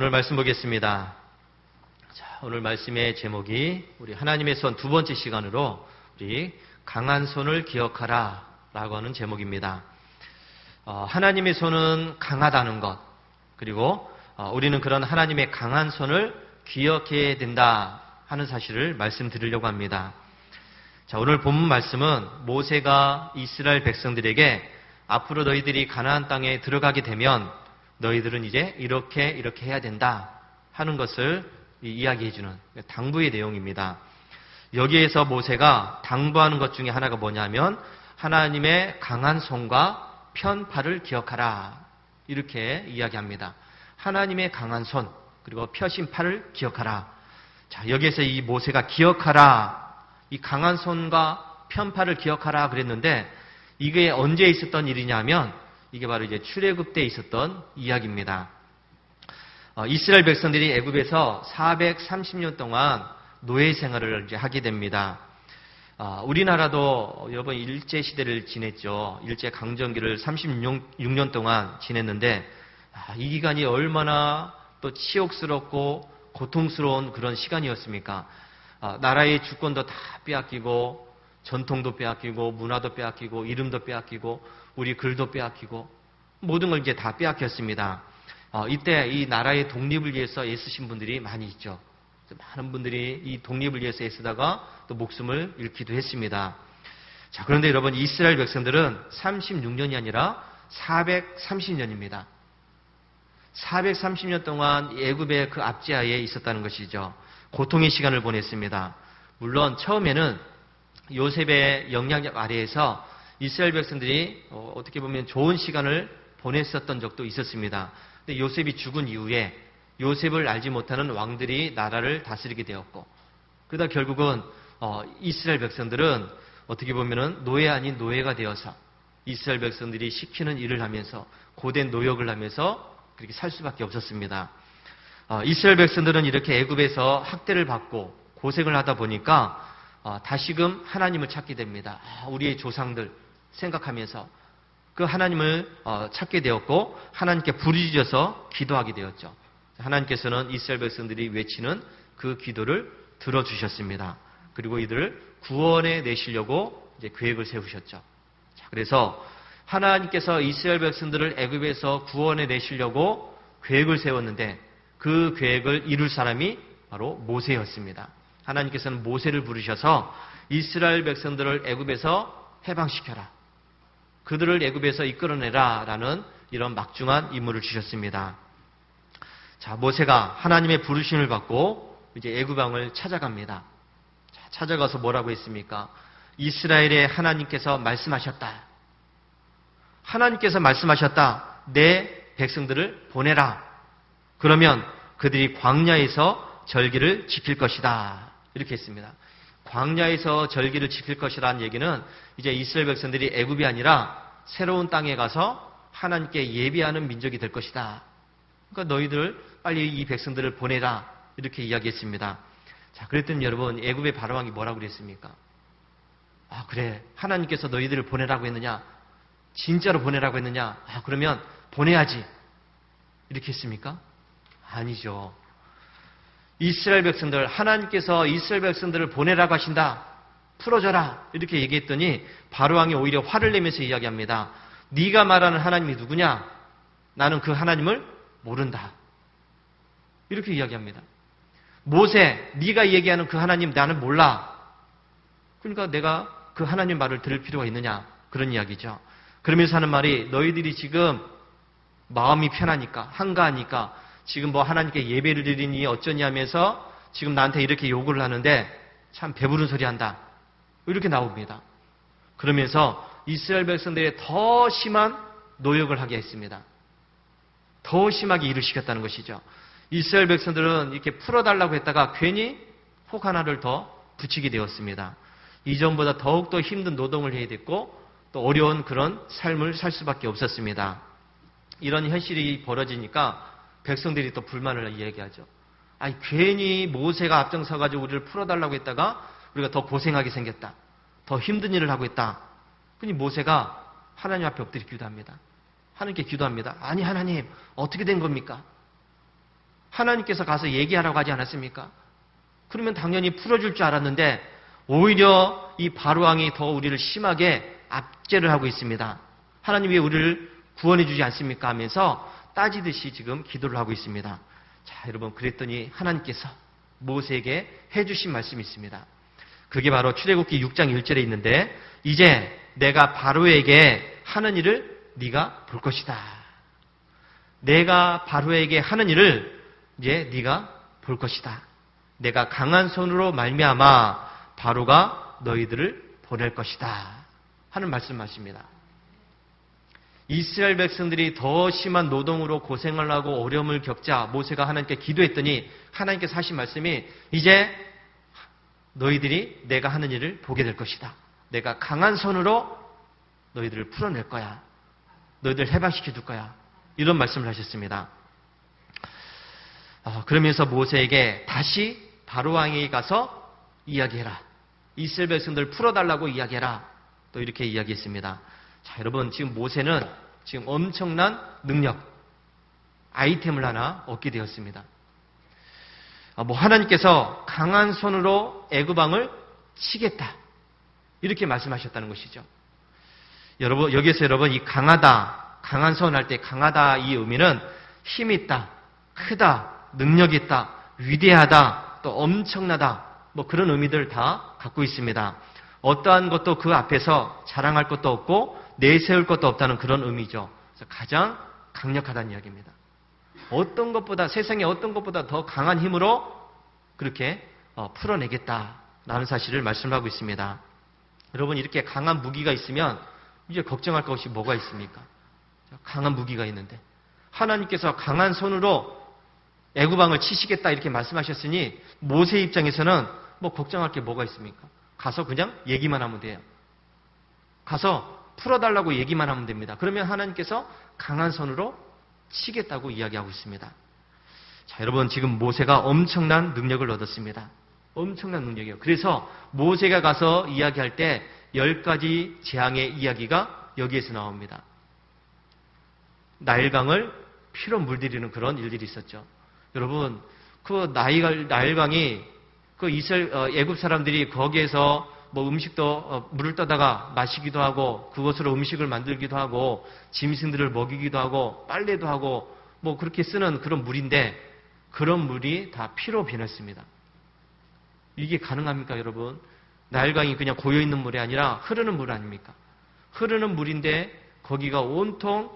오늘 말씀 보겠습니다. 오늘 말씀의 제목이 우리 하나님의 손 두 번째 시간으로 우리 강한 손을 기억하라 라고 하는 제목입니다. 하나님의 손은 강하다는 것, 그리고 우리는 그런 하나님의 강한 손을 기억해야 된다 하는 사실을 말씀드리려고 합니다. 자, 오늘 본문 말씀은 모세가 이스라엘 백성들에게 앞으로 너희들이 가나안 땅에 들어가게 되면 너희들은 이제 이렇게 해야 된다 하는 것을 이야기해주는 당부의 내용입니다. 여기에서 모세가 당부하는 것 중에 하나가 뭐냐면 하나님의 강한 손과 편팔을 기억하라 이렇게 이야기합니다. 하나님의 강한 손 그리고 펴신 팔을 기억하라. 자, 여기에서 이 모세가 기억하라, 이 강한 손과 편팔을 기억하라 그랬는데 이게 언제 있었던 일이냐면 이게 바로 이제 출애굽 때 있었던 이야기입니다. 이스라엘 백성들이 애굽에서 430년 동안 노예 생활을 이제 하게 됩니다. 우리나라도 여러분 일제 시대를 지냈죠. 일제 강점기를 36년 동안 지냈는데 이 기간이 얼마나 또 치욕스럽고 고통스러운 그런 시간이었습니까? 나라의 주권도 다 빼앗기고 전통도 빼앗기고 문화도 빼앗기고 이름도 빼앗기고 우리 글도 빼앗기고 모든 걸 이제 다 빼앗겼습니다. 이때 이 나라의 독립을 위해서 애쓰신 분들이 많이 있죠. 많은 분들이 이 독립을 위해서 애쓰다가 또 목숨을 잃기도 했습니다. 자, 그런데 여러분 이스라엘 백성들은 36년이 아니라 430년입니다. 430년 동안 애굽의 그 압제하에 있었다는 것이죠. 고통의 시간을 보냈습니다. 물론 처음에는 요셉의 영향력 아래에서 이스라엘 백성들이 어떻게 보면 좋은 시간을 보냈었던 적도 있었습니다. 근데 요셉이 죽은 이후에 요셉을 알지 못하는 왕들이 나라를 다스리게 되었고, 그러다 결국은 이스라엘 백성들은 어떻게 보면은 노예 아닌 노예가 되어서 이스라엘 백성들이 시키는 일을 하면서 고된 노역을 하면서 그렇게 살 수밖에 없었습니다. 이스라엘 백성들은 이렇게 애굽에서 학대를 받고 고생을 하다 보니까 다시금 하나님을 찾게 됩니다. 우리의 조상들 생각하면서 그 하나님을 찾게 되었고 하나님께 부르짖어서 기도하게 되었죠. 하나님께서는 이스라엘 백성들이 외치는 그 기도를 들어주셨습니다. 그리고 이들을 구원해 내시려고 이제 계획을 세우셨죠. 자, 그래서 하나님께서 이스라엘 백성들을 애굽에서 구원해 내시려고 계획을 세웠는데 그 계획을 이룰 사람이 바로 모세였습니다. 하나님께서는 모세를 부르셔서 이스라엘 백성들을 애굽에서 해방시켜라, 그들을 애굽에서 이끌어내라 라는 이런 막중한 임무를 주셨습니다. 자, 모세가 하나님의 부르심을 받고 이제 애굽 왕을 찾아갑니다. 자, 찾아가서 뭐라고 했습니까? 이스라엘의 하나님께서 말씀하셨다. 하나님께서 말씀하셨다. 내 백성들을 보내라. 그러면 그들이 광야에서 절기를 지킬 것이다. 이렇게 했습니다. 광야에서 절기를 지킬 것이라는 얘기는 이제 이스라엘 백성들이 애굽이 아니라 새로운 땅에 가서 하나님께 예배하는 민족이 될 것이다. 그러니까 너희들 빨리 이 백성들을 보내라. 이렇게 이야기했습니다. 자, 그랬더니 여러분 애굽의 바로왕이 뭐라고 그랬습니까? 그래, 하나님께서 너희들을 보내라고 했느냐? 진짜로 보내라고 했느냐? 그러면 보내야지. 이렇게 했습니까? 아니죠. 이스라엘 백성들, 하나님께서 이스라엘 백성들을 보내라고 하신다. 풀어줘라. 이렇게 얘기했더니 바로왕이 오히려 화를 내면서 이야기합니다. 네가 말하는 하나님이 누구냐? 나는 그 하나님을 모른다. 이렇게 이야기합니다. 모세, 네가 얘기하는 그 하나님 나는 몰라. 그러니까 내가 그 하나님 말을 들을 필요가 있느냐? 그런 이야기죠. 그러면서 하는 말이 너희들이 지금 마음이 편하니까, 한가하니까 지금 뭐 하나님께 예배를 드리니 어쩌니 하면서 지금 나한테 이렇게 욕을 하는데 참 배부른 소리 한다. 이렇게 나옵니다. 그러면서 이스라엘 백성들의 더 심한 노역을 하게 했습니다. 더 심하게 일을 시켰다는 것이죠. 이스라엘 백성들은 이렇게 풀어달라고 했다가 괜히 혹 하나를 더 붙이게 되었습니다. 이전보다 더욱더 힘든 노동을 해야 됐고 또 어려운 그런 삶을 살 수밖에 없었습니다. 이런 현실이 벌어지니까 백성들이 또 불만을 이야기하죠. 괜히 모세가 앞장서가지고 우리를 풀어달라고 했다가 우리가 더 고생하게 생겼다. 더 힘든 일을 하고 있다. 그러니 모세가 하나님 앞에 엎드려 기도합니다. 하나님께 기도합니다. 아니 하나님, 어떻게 된 겁니까? 하나님께서 가서 얘기하라고 하지 않았습니까? 그러면 당연히 풀어줄 줄 알았는데 오히려 이 바로왕이 더 우리를 심하게 압제를 하고 있습니다. 하나님 왜 우리를 구원해 주지 않습니까? 하면서 따지듯이 지금 기도를 하고 있습니다. 자, 여러분, 그랬더니 하나님께서 모세에게 해주신 말씀이 있습니다. 그게 바로 출애굽기 6장 1절에 있는데, 이제 내가 바로에게 하는 일을 네가 볼 것이다. 내가 바로에게 하는 일을 이제 네가 볼 것이다. 내가 강한 손으로 말미암아 바로가 너희들을 보낼 것이다 하는 말씀하십니다. 이스라엘 백성들이 더 심한 노동으로 고생을 하고 어려움을 겪자 모세가 하나님께 기도했더니 하나님께서 하신 말씀이 이제 너희들이 내가 하는 일을 보게 될 것이다. 내가 강한 손으로 너희들을 풀어낼 거야. 너희들 해방시켜 줄 거야. 이런 말씀을 하셨습니다. 그러면서 모세에게 다시 바로왕에게 가서 이야기해라. 이스라엘 백성들 풀어달라고 이야기해라. 또 이렇게 이야기했습니다. 자, 여러분, 지금 모세는 지금 엄청난 능력, 아이템을 하나 얻게 되었습니다. 하나님께서 강한 손으로 애굽 왕을 치겠다. 이렇게 말씀하셨다는 것이죠. 여러분, 여기에서 여러분, 이 강하다, 강한 손 할 때 강하다 이 의미는 힘 있다, 크다, 능력 있다, 위대하다, 또 엄청나다, 그런 의미들 다 갖고 있습니다. 어떠한 것도 그 앞에서 자랑할 것도 없고 내세울 것도 없다는 그런 의미죠. 그래서 가장 강력하다는 이야기입니다. 어떤 것보다, 세상에 어떤 것보다 더 강한 힘으로 그렇게 풀어내겠다라는 사실을 말씀하고 있습니다. 여러분, 이렇게 강한 무기가 있으면 이제 걱정할 것이 뭐가 있습니까? 강한 무기가 있는데 하나님께서 강한 손으로 애굽 왕을 치시겠다 이렇게 말씀하셨으니 모세 입장에서는 걱정할 게 뭐가 있습니까? 가서 그냥 얘기만 하면 돼요. 가서 풀어달라고 얘기만 하면 됩니다. 그러면 하나님께서 강한 손으로 치겠다고 이야기하고 있습니다. 자, 여러분, 지금 모세가 엄청난 능력을 얻었습니다. 엄청난 능력이에요. 그래서 모세가 가서 이야기할 때 10가지 재앙의 이야기가 여기에서 나옵니다. 나일강을 피로 물들이는 그런 일들이 있었죠. 여러분, 그 나일강이 그 애굽 사람들이 거기에서 음식도 물을 떠다가 마시기도 하고 그것으로 음식을 만들기도 하고 짐승들을 먹이기도 하고 빨래도 하고 그렇게 쓰는 그런 물인데 그런 물이 다 피로 변했습니다. 이게 가능합니까, 여러분? 나일강이 그냥 고여있는 물이 아니라 흐르는 물 아닙니까? 흐르는 물인데 거기가 온통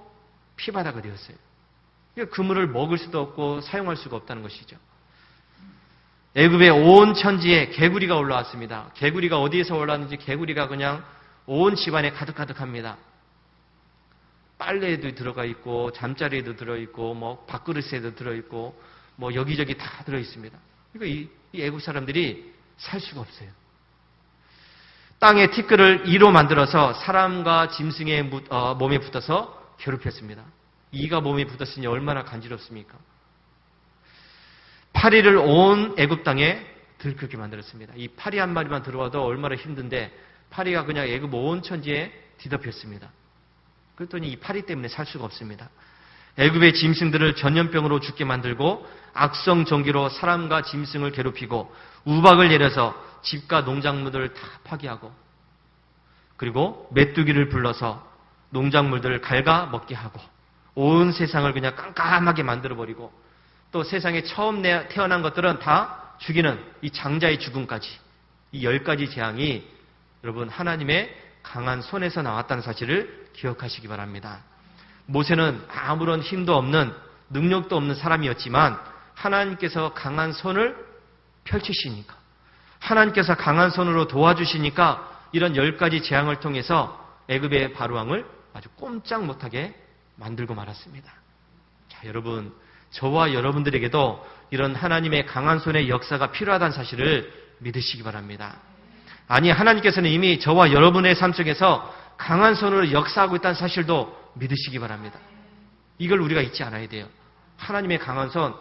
피바다가 되었어요. 그 물을 먹을 수도 없고 사용할 수가 없다는 것이죠. 애굽의 온 천지에 개구리가 올라왔습니다. 개구리가 어디에서 올라왔는지 개구리가 그냥 온 집안에 가득가득합니다. 빨래에도 들어가 있고 잠자리에도 들어있고 밥그릇에도 들어있고 여기저기 다 들어있습니다. 그러니까 이 애굽 사람들이 살 수가 없어요. 땅에 티끌을 이로 만들어서 사람과 짐승의 몸에 붙어서 괴롭혔습니다. 이가 몸에 붙었으니 얼마나 간지럽습니까? 파리를 온 애굽 땅에 들끓게 만들었습니다. 이 파리 한 마리만 들어와도 얼마나 힘든데 파리가 그냥 애굽 온 천지에 뒤덮였습니다. 그랬더니 이 파리 때문에 살 수가 없습니다. 애굽의 짐승들을 전염병으로 죽게 만들고 악성종기로 사람과 짐승을 괴롭히고 우박을 내려서 집과 농작물들을 다 파괴하고 그리고 메뚜기를 불러서 농작물들을 갉아먹게 하고 온 세상을 그냥 깜깜하게 만들어버리고 또 세상에 처음 태어난 것들은 다 죽이는 이 장자의 죽음까지 이 10가지 재앙이 여러분 하나님의 강한 손에서 나왔다는 사실을 기억하시기 바랍니다. 모세는 아무런 힘도 없는 능력도 없는 사람이었지만 하나님께서 강한 손을 펼치시니까 하나님께서 강한 손으로 도와주시니까 이런 10가지 재앙을 통해서 애굽의 바로왕을 아주 꼼짝 못하게 만들고 말았습니다. 자, 여러분, 저와 여러분들에게도 이런 하나님의 강한 손의 역사가 필요하다는 사실을 믿으시기 바랍니다. 아니, 하나님께서는 이미 저와 여러분의 삶 속에서 강한 손으로 역사하고 있다는 사실도 믿으시기 바랍니다. 이걸 우리가 잊지 않아야 돼요. 하나님의 강한 손,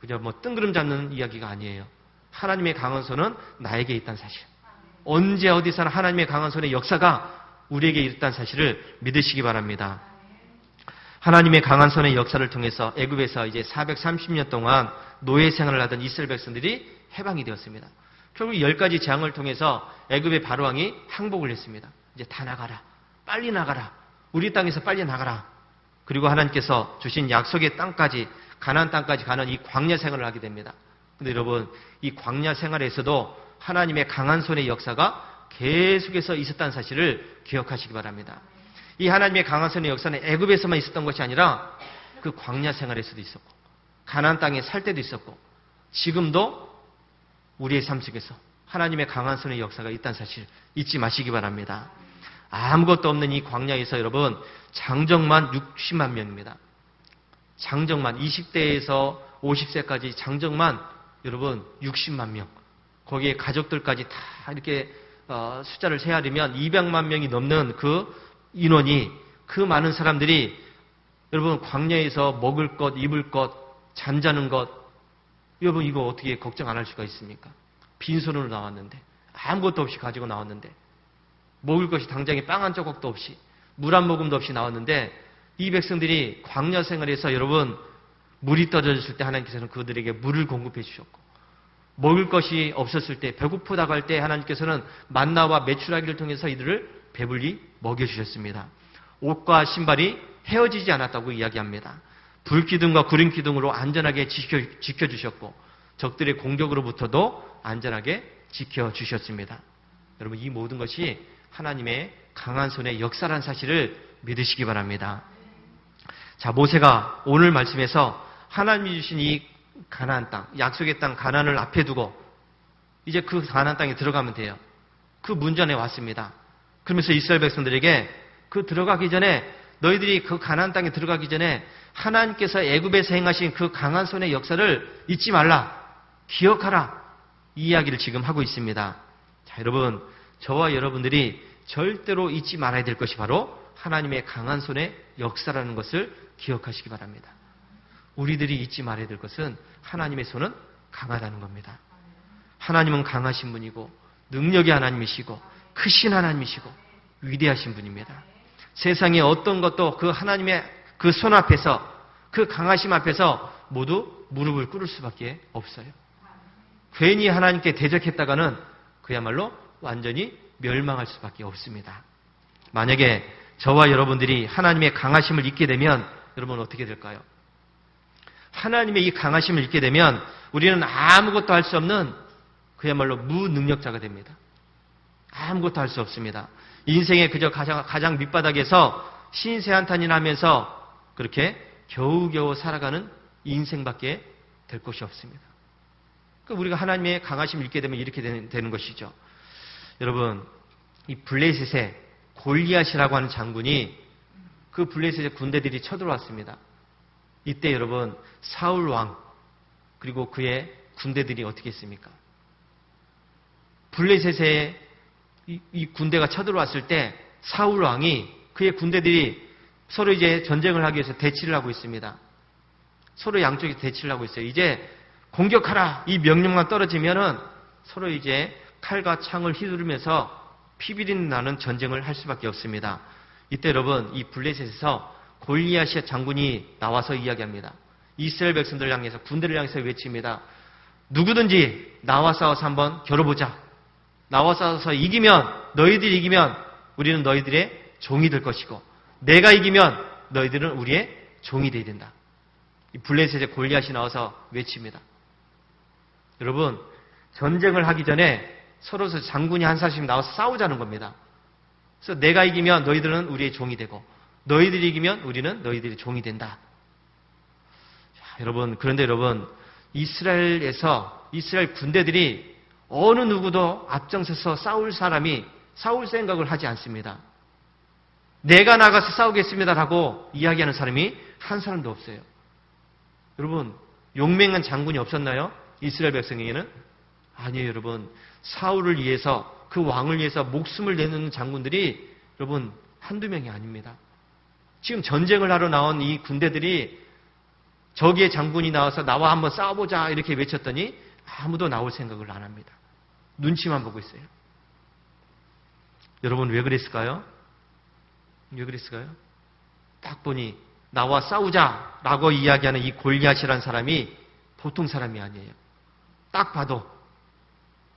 그냥 뜬구름 잡는 이야기가 아니에요. 하나님의 강한 손은 나에게 있다는 사실. 언제 어디서나 하나님의 강한 손의 역사가 우리에게 있다는 사실을 믿으시기 바랍니다. 하나님의 강한 손의 역사를 통해서 애굽에서 이제 430년 동안 노예 생활을 하던 이스라엘 백성들이 해방이 되었습니다. 결국 10가지 재앙을 통해서 애굽의 바로왕이 항복을 했습니다. 이제 다 나가라. 빨리 나가라. 우리 땅에서 빨리 나가라. 그리고 하나님께서 주신 약속의 땅까지, 가나안 땅까지 가는 이 광야 생활을 하게 됩니다. 근데 여러분, 이 광야 생활에서도 하나님의 강한 손의 역사가 계속해서 있었다는 사실을 기억하시기 바랍니다. 이 하나님의 강한 손의 역사는 애굽에서만 있었던 것이 아니라 그 광야 생활에서도 있었고, 가나안 땅에 살 때도 있었고, 지금도 우리의 삶 속에서 하나님의 강한 손의 역사가 있다는 사실 잊지 마시기 바랍니다. 아무것도 없는 이 광야에서 여러분, 장정만 60만 명입니다. 장정만 20대에서 50세까지 장정만 여러분 60만 명. 거기에 가족들까지 다 이렇게 숫자를 세하려면 200만 명이 넘는 그 인원이, 그 많은 사람들이 여러분 광야에서 먹을 것, 입을 것, 잠자는 것, 여러분 이거 어떻게 걱정 안 할 수가 있습니까? 빈손으로 나왔는데, 아무것도 없이 가지고 나왔는데, 먹을 것이 당장에 빵 한 조각도 없이, 물 한 모금도 없이 나왔는데, 이 백성들이 광야 생활에서 여러분 물이 떨어졌을 때 하나님께서는 그들에게 물을 공급해 주셨고, 먹을 것이 없었을 때, 배고프다고 할 때 하나님께서는 만나와 메추라기를 통해서 이들을 배불리 먹여주셨습니다. 옷과 신발이 헤어지지 않았다고 이야기합니다. 불기둥과 구름기둥으로 안전하게 지켜주셨고, 적들의 공격으로부터도 안전하게 지켜주셨습니다. 여러분, 이 모든 것이 하나님의 강한 손의 역사라는 사실을 믿으시기 바랍니다. 자, 모세가 오늘 말씀에서 하나님이 주신 이 가나안 땅, 약속의 땅 가나안을 앞에 두고 이제 그 가나안 땅에 들어가면 돼요. 그 문전에 왔습니다. 그러면서 이스라엘 백성들에게 그 들어가기 전에, 너희들이 그 가나안 땅에 들어가기 전에 하나님께서 애굽에서 행하신 그 강한 손의 역사를 잊지 말라, 기억하라, 이 이야기를 지금 하고 있습니다. 자, 여러분, 저와 여러분들이 절대로 잊지 말아야 될 것이 바로 하나님의 강한 손의 역사라는 것을 기억하시기 바랍니다. 우리들이 잊지 말아야 될 것은 하나님의 손은 강하다는 겁니다. 하나님은 강하신 분이고 능력의 하나님이시고 크신 하나님이시고 위대하신 분입니다. 세상에 어떤 것도 그 하나님의 그 손 앞에서, 그 강하심 앞에서 모두 무릎을 꿇을 수밖에 없어요. 괜히 하나님께 대적했다가는 그야말로 완전히 멸망할 수밖에 없습니다. 만약에 저와 여러분들이 하나님의 강하심을 잊게 되면 여러분 어떻게 될까요? 하나님의 이 강하심을 잊게 되면 우리는 아무것도 할 수 없는 그야말로 무능력자가 됩니다. 아무것도 할 수 없습니다. 인생의 그저 가장 밑바닥에서 신세한탄이나 하면서 그렇게 겨우겨우 살아가는 인생밖에 될 것이 없습니다. 그러니까 우리가 하나님의 강하심을 잃게 되면 이렇게 되는 것이죠. 여러분, 이 블레셋의 골리앗이라고 하는 장군이, 그 블레셋의 군대들이 쳐들어왔습니다. 이때 여러분, 사울 왕 그리고 그의 군대들이 어떻게 했습니까? 블레셋의 이 군대가 쳐들어왔을 때 사울 왕이, 그의 군대들이 서로 이제 전쟁을 하기 위해서 대치를 하고 있습니다. 서로 양쪽이 대치를 하고 있어요. 이제 공격하라, 이 명령만 떨어지면은 서로 이제 칼과 창을 휘두르면서 피비린 나는 전쟁을 할 수밖에 없습니다. 이때 여러분, 이 블레셋에서 골리앗 장군이 나와서 이야기합니다. 이스라엘 백성들을 향해서, 군대를 향해서 외칩니다. 누구든지 나와 싸워서 한번 겨뤄보자. 나와 싸워서 이기면, 너희들이 이기면 우리는 너희들의 종이 될 것이고, 내가 이기면 너희들은 우리의 종이 되어야 된다. 이 블레셋의 골리앗이 나와서 외칩니다. 여러분, 전쟁을 하기 전에 서로 장군이 한 사람씩 나와서 싸우자는 겁니다. 그래서 내가 이기면 너희들은 우리의 종이 되고, 너희들이 이기면 우리는 너희들의 종이 된다. 자, 여러분, 그런데 여러분, 이스라엘 군대들이 어느 누구도 앞장서서 싸울 생각을 하지 않습니다. 내가 나가서 싸우겠습니다라고 이야기하는 사람이 한 사람도 없어요. 여러분, 용맹한 장군이 없었나요? 이스라엘 백성에게는? 아니에요, 여러분. 사울을 위해서, 그 왕을 위해서 목숨을 내는 장군들이 여러분 한두 명이 아닙니다. 지금 전쟁을 하러 나온 이 군대들이 저기에 장군이 나와서 나와 한번 싸워보자 이렇게 외쳤더니 아무도 나올 생각을 안 합니다. 눈치만 보고 있어요. 여러분, 왜 그랬을까요? 왜 그랬을까요? 딱 보니 나와 싸우자라고 이야기하는 이 골리앗이라는 사람이 보통 사람이 아니에요. 딱 봐도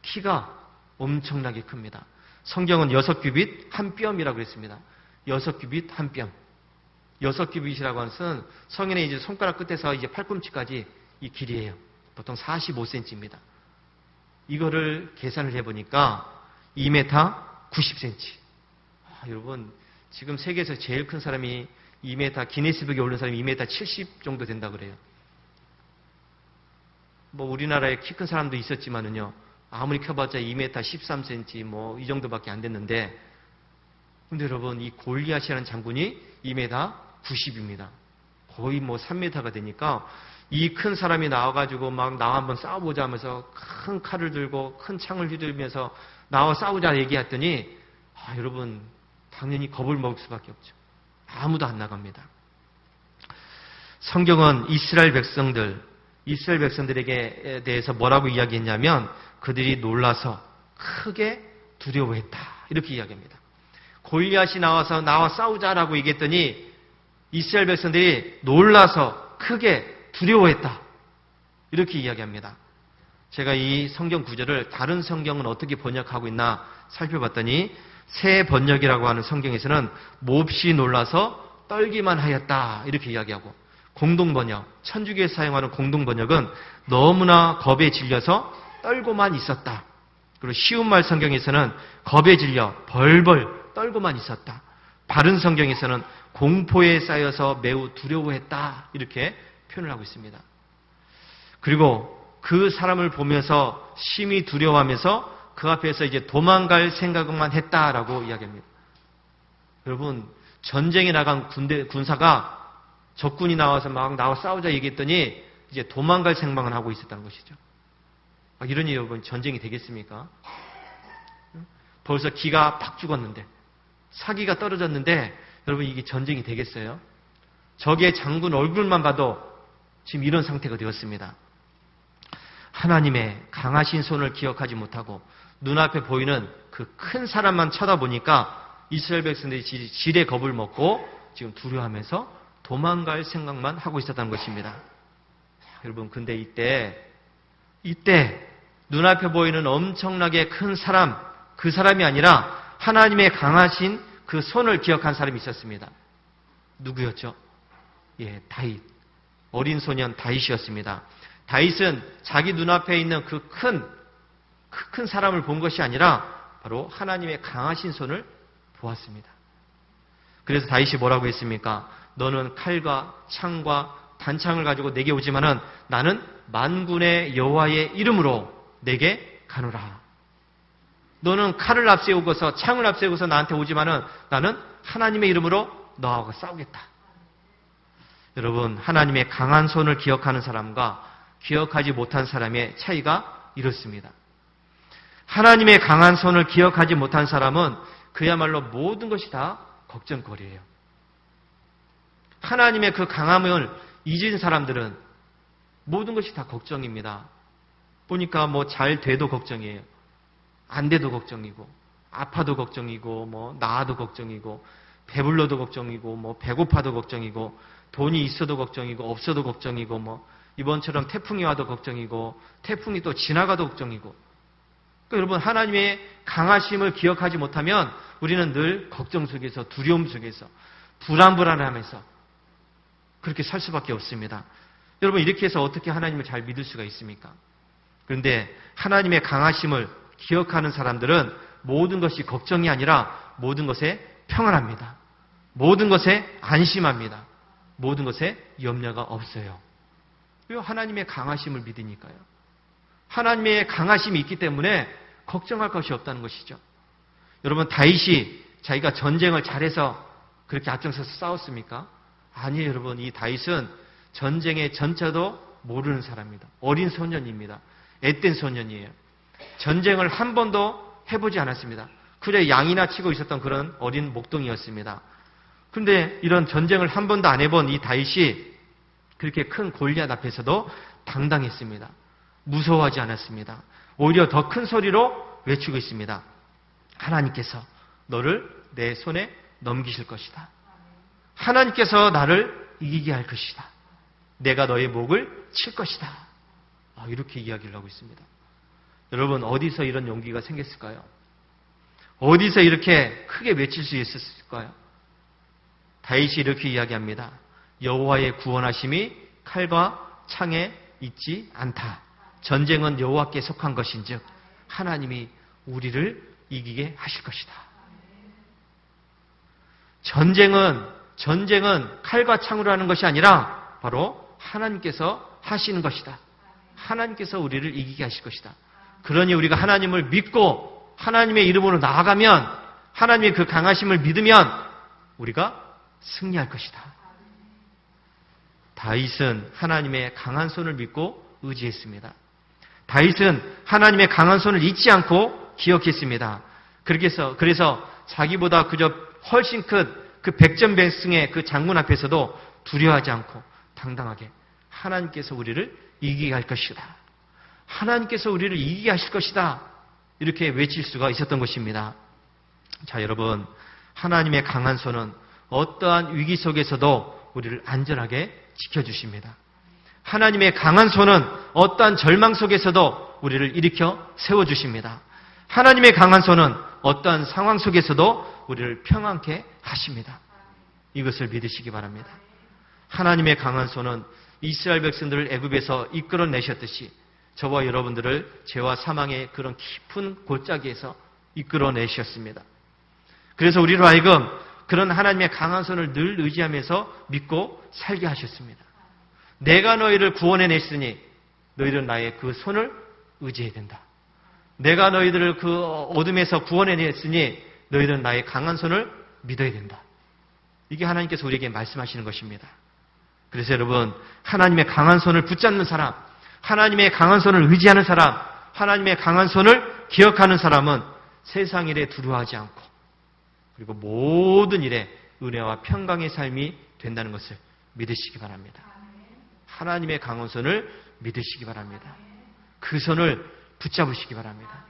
키가 엄청나게 큽니다. 성경은 6규빗 한 뼘이라고 그랬습니다. 6규빗 한 뼘. 6규빗이라고 하는 것은 성인의 이제 손가락 끝에서 이제 팔꿈치까지 이 길이에요. 보통 45cm입니다. 이거를 계산을 해보니까 2m 90cm. 여러분, 지금 세계에서 제일 큰 사람이 2m, 기네스북에 오른 사람이 2m 70 정도 된다 그래요. 뭐 우리나라에 키 큰 사람도 있었지만은요, 아무리 커봤자 2m 13cm 뭐 이 정도밖에 안 됐는데, 근데 여러분, 이 골리앗이라는 장군이 2m 90입니다. 거의 뭐 3m가 되니까 이 큰 사람이 나와가지고 막 나와 한번 싸워보자 하면서 큰 칼을 들고 큰 창을 휘두르면서 나와 싸우자 얘기했더니 여러분, 당연히 겁을 먹을 수밖에 없죠. 아무도 안 나갑니다. 성경은 이스라엘 백성들에게 대해서 뭐라고 이야기했냐면 그들이 놀라서 크게 두려워했다. 이렇게 이야기합니다. 골리앗이 나와서 나와 싸우자라고 얘기했더니 이스라엘 백성들이 놀라서 크게 두려워했다. 이렇게 이야기합니다. 제가 이 성경 구절을 다른 성경은 어떻게 번역하고 있나 살펴봤더니 새 번역이라고 하는 성경에서는 몹시 놀라서 떨기만 하였다. 이렇게 이야기하고, 공동번역, 천주교에서 사용하는 공동번역은 너무나 겁에 질려서 떨고만 있었다. 그리고 쉬운말 성경에서는 겁에 질려 벌벌 떨고만 있었다. 바른 성경에서는 공포에 쌓여서 매우 두려워했다. 이렇게 표현을 하고 있습니다. 그리고 그 사람을 보면서 심히 두려워하면서 그 앞에서 이제 도망갈 생각만 했다라고 이야기합니다. 여러분, 전쟁에 나간 군사가 적군이 나와서 막 나와 싸우자 얘기했더니 이제 도망갈 생각만 하고 있었다는 것이죠. 이러니 여러분, 전쟁이 되겠습니까? 벌써 기가 팍 죽었는데, 사기가 떨어졌는데, 여러분, 이게 전쟁이 되겠어요? 적의 장군 얼굴만 봐도 지금 이런 상태가 되었습니다. 하나님의 강하신 손을 기억하지 못하고 눈앞에 보이는 그 큰 사람만 쳐다보니까 이스라엘 백성들이 지레 겁을 먹고 지금 두려워하면서 도망갈 생각만 하고 있었다는 것입니다. 여러분, 근데 이때 눈앞에 보이는 엄청나게 큰 사람, 그 사람이 아니라 하나님의 강하신 그 손을 기억한 사람이 있었습니다. 누구였죠? 다윗. 어린 소년 다윗이었습니다. 다윗은 자기 눈앞에 있는 그 큰 사람을 본 것이 아니라 바로 하나님의 강하신 손을 보았습니다. 그래서 다윗이 뭐라고 했습니까? 너는 칼과 창과 단창을 가지고 내게 오지만은 나는 만군의 여호와의 이름으로 내게 가노라. 너는 칼을 앞세우고서 창을 앞세우고서 나한테 오지만은 나는 하나님의 이름으로 너하고 싸우겠다. 여러분, 하나님의 강한 손을 기억하는 사람과 기억하지 못한 사람의 차이가 이렇습니다. 하나님의 강한 손을 기억하지 못한 사람은 그야말로 모든 것이 다 걱정거리예요. 하나님의 그 강함을 잊은 사람들은 모든 것이 다 걱정입니다. 보니까 뭐 잘 돼도 걱정이에요. 안 돼도 걱정이고, 아파도 걱정이고, 뭐 나아도 걱정이고, 배불러도 걱정이고, 뭐 배고파도 걱정이고, 돈이 있어도 걱정이고, 없어도 걱정이고, 뭐 이번처럼 태풍이 와도 걱정이고, 태풍이 또 지나가도 걱정이고. 그러니까 여러분, 하나님의 강하심을 기억하지 못하면 우리는 늘 걱정 속에서, 두려움 속에서, 불안불안하면서 그렇게 살 수밖에 없습니다. 여러분, 이렇게 해서 어떻게 하나님을 잘 믿을 수가 있습니까? 그런데 하나님의 강하심을 기억하는 사람들은 모든 것이 걱정이 아니라 모든 것에 평안합니다. 모든 것에 안심합니다. 모든 것에 염려가 없어요. 왜? 하나님의 강하심을 믿으니까요. 하나님의 강하심이 있기 때문에 걱정할 것이 없다는 것이죠. 여러분, 다윗이 자기가 전쟁을 잘해서 그렇게 앞장서서 싸웠습니까? 아니에요, 여러분. 이 다윗은 전쟁의 전차도 모르는 사람입니다. 어린 소년입니다. 앳된 소년이에요. 전쟁을 한 번도 해보지 않았습니다. 그래 양이나 치고 있었던 그런 어린 목동이었습니다. 그런데 이런 전쟁을 한 번도 안 해본 이 다윗이 그렇게 큰 골리앗 앞에서도 당당했습니다. 무서워하지 않았습니다. 오히려 더 큰 소리로 외치고 있습니다. 하나님께서 너를 내 손에 넘기실 것이다. 하나님께서 나를 이기게 할 것이다. 내가 너의 목을 칠 것이다. 이렇게 이야기를 하고 있습니다. 여러분, 어디서 이런 용기가 생겼을까요? 어디서 이렇게 크게 외칠 수 있었을까요? 다윗이 이렇게 이야기합니다. 여호와의 구원하심이 칼과 창에 있지 않다. 전쟁은 여호와께 속한 것인즉 하나님이 우리를 이기게 하실 것이다. 전쟁은 칼과 창으로 하는 것이 아니라 바로 하나님께서 하시는 것이다. 하나님께서 우리를 이기게 하실 것이다. 그러니 우리가 하나님을 믿고 하나님의 이름으로 나아가면, 하나님의 그 강하심을 믿으면 우리가 승리할 것이다. 다윗은 하나님의 강한 손을 믿고 의지했습니다. 다윗은 하나님의 강한 손을 잊지 않고 기억했습니다. 그래서 자기보다 그저 훨씬 큰 그 백전백승의 그 장군 앞에서도 두려워하지 않고 당당하게 하나님께서 우리를 이기게 할 것이다. 하나님께서 우리를 이기게 하실 것이다. 이렇게 외칠 수가 있었던 것입니다. 자, 여러분, 하나님의 강한 손은 어떠한 위기 속에서도 우리를 안전하게 지켜주십니다. 하나님의 강한 손은 어떠한 절망 속에서도 우리를 일으켜 세워주십니다. 하나님의 강한 손은 어떠한 상황 속에서도 우리를 평안케 하십니다. 이것을 믿으시기 바랍니다. 하나님의 강한 손은 이스라엘 백성들을 애굽에서 이끌어내셨듯이 저와 여러분들을 죄와 사망의 그런 깊은 골짜기에서 이끌어내셨습니다. 그래서 우리로 하여금 그런 하나님의 강한 손을 늘 의지하면서 믿고 살게 하셨습니다. 내가 너희를 구원해냈으니 너희는 나의 그 손을 의지해야 된다. 내가 너희들을 그 어둠에서 구원해냈으니 너희는 나의 강한 손을 믿어야 된다. 이게 하나님께서 우리에게 말씀하시는 것입니다. 그래서 여러분, 하나님의 강한 손을 붙잡는 사람, 하나님의 강한 손을 의지하는 사람, 하나님의 강한 손을 기억하는 사람은 세상 일에 두려워하지 않고 그리고 모든 일에 은혜와 평강의 삶이 된다는 것을 믿으시기 바랍니다. 하나님의 강한 손을 믿으시기 바랍니다. 그 손을 붙잡으시기 바랍니다.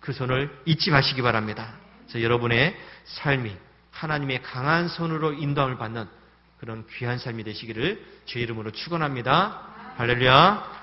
그 손을 잊지 마시기 바랍니다. 그래서 여러분의 삶이 하나님의 강한 손으로 인도함을 받는 그런 귀한 삶이 되시기를 주의 이름으로 축원합니다. 할렐루야.